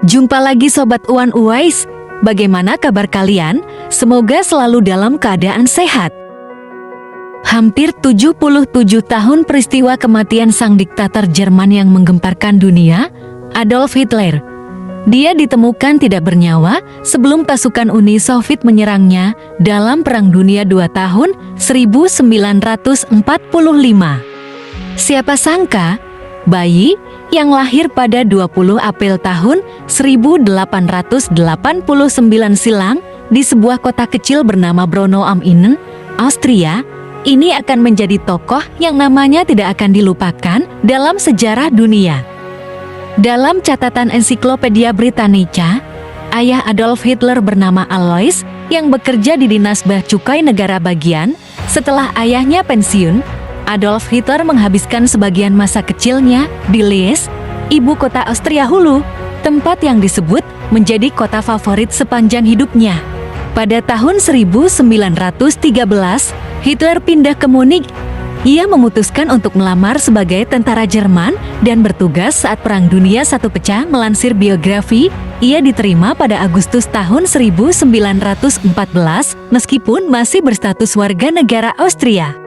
Jumpa lagi Sobat Uwan Uwais. Bagaimana kabar kalian? Semoga selalu dalam keadaan sehat. Hampir 77 tahun peristiwa kematian sang diktator Jerman yang menggemparkan dunia, Adolf Hitler. Dia ditemukan tidak bernyawa sebelum pasukan Uni Soviet menyerangnya dalam Perang Dunia II tahun 1945. Siapa sangka, bayi yang lahir pada 20 April tahun 1889 silam di sebuah kota kecil bernama Braunau am Inn, Austria, ini akan menjadi tokoh yang namanya tidak akan dilupakan dalam sejarah dunia. Dalam catatan Ensiklopedia Britannica, ayah Adolf Hitler bernama Alois yang bekerja di Dinas Bea Cukai Negara Bagian. Setelah ayahnya pensiun, Adolf Hitler menghabiskan sebagian masa kecilnya di Linz, ibu kota Austria hulu, tempat yang disebut menjadi kota favorit sepanjang hidupnya. Pada tahun 1913, Hitler pindah ke Munich. Ia memutuskan untuk melamar sebagai tentara Jerman dan bertugas saat Perang Dunia I pecah. Melansir biografi, ia diterima pada Agustus tahun 1914 meskipun masih berstatus warga negara Austria.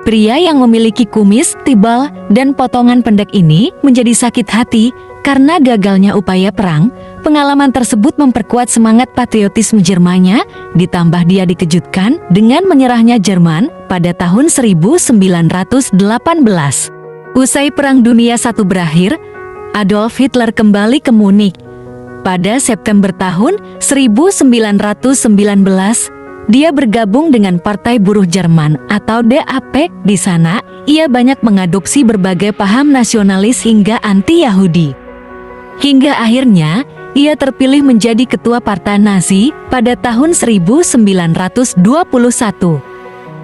Pria yang memiliki kumis tebal dan potongan pendek ini menjadi sakit hati karena gagalnya upaya perang. Pengalaman tersebut memperkuat semangat patriotisme Jermannya, ditambah dia dikejutkan dengan menyerahnya Jerman pada tahun 1918. Usai Perang Dunia I berakhir, Adolf Hitler kembali ke Munich. Pada September tahun 1919, dia bergabung dengan Partai Buruh Jerman atau DAP. Di sana, ia banyak mengadopsi berbagai paham nasionalis hingga anti-Yahudi. Hingga akhirnya, ia terpilih menjadi ketua Partai Nazi pada tahun 1921.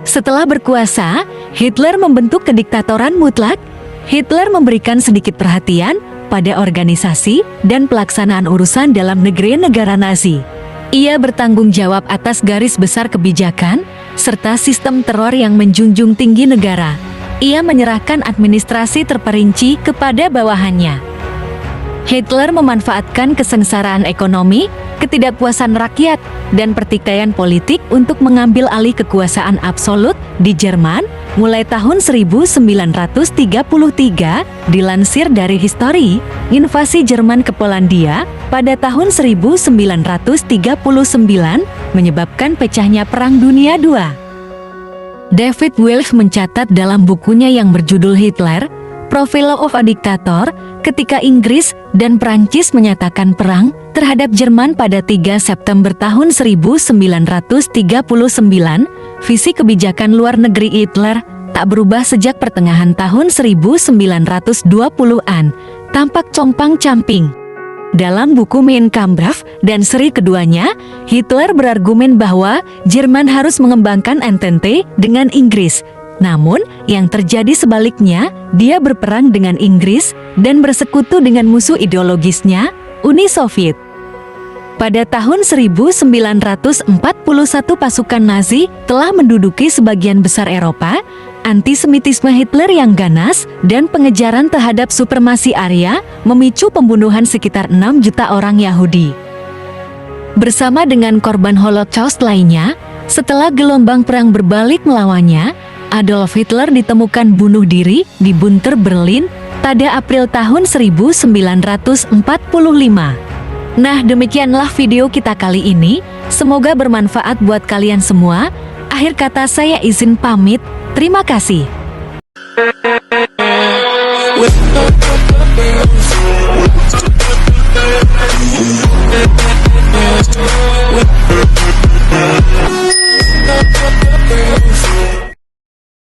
Setelah berkuasa, Hitler membentuk kediktatoran mutlak. Hitler memberikan sedikit perhatian pada organisasi dan pelaksanaan urusan dalam negeri negara Nazi. Ia bertanggung jawab atas garis besar kebijakan, serta sistem teror yang menjunjung tinggi negara. Ia menyerahkan administrasi terperinci kepada bawahannya. Hitler memanfaatkan kesengsaraan ekonomi, ketidakpuasan rakyat, dan pertikaian politik untuk mengambil alih kekuasaan absolut di Jerman mulai tahun 1933. Dilansir dari History, invasi Jerman ke Polandia pada tahun 1939 menyebabkan pecahnya Perang Dunia II. David Wilf mencatat dalam bukunya yang berjudul Hitler, Profile of a Dictator, ketika Inggris dan Prancis menyatakan perang terhadap Jerman pada 3 September tahun 1939, visi kebijakan luar negeri Hitler tak berubah sejak pertengahan tahun 1920-an, tampak compang-camping. Dalam buku Mein Kampf dan seri keduanya, Hitler berargumen bahwa Jerman harus mengembangkan Entente dengan Inggris. Namun, yang terjadi sebaliknya, dia berperang dengan Inggris dan bersekutu dengan musuh ideologisnya, Uni Soviet. Pada tahun 1941 pasukan Nazi telah menduduki sebagian besar Eropa. Antisemitisme Hitler yang ganas dan pengejaran terhadap supremasi Arya memicu pembunuhan sekitar 6 juta orang Yahudi. Bersama dengan korban Holocaust lainnya, setelah gelombang perang berbalik melawannya, Adolf Hitler ditemukan bunuh diri di bunker Berlin pada April tahun 1945. Nah, demikianlah video kita kali ini. Semoga bermanfaat buat kalian semua. Akhir kata saya izin pamit. Terima kasih.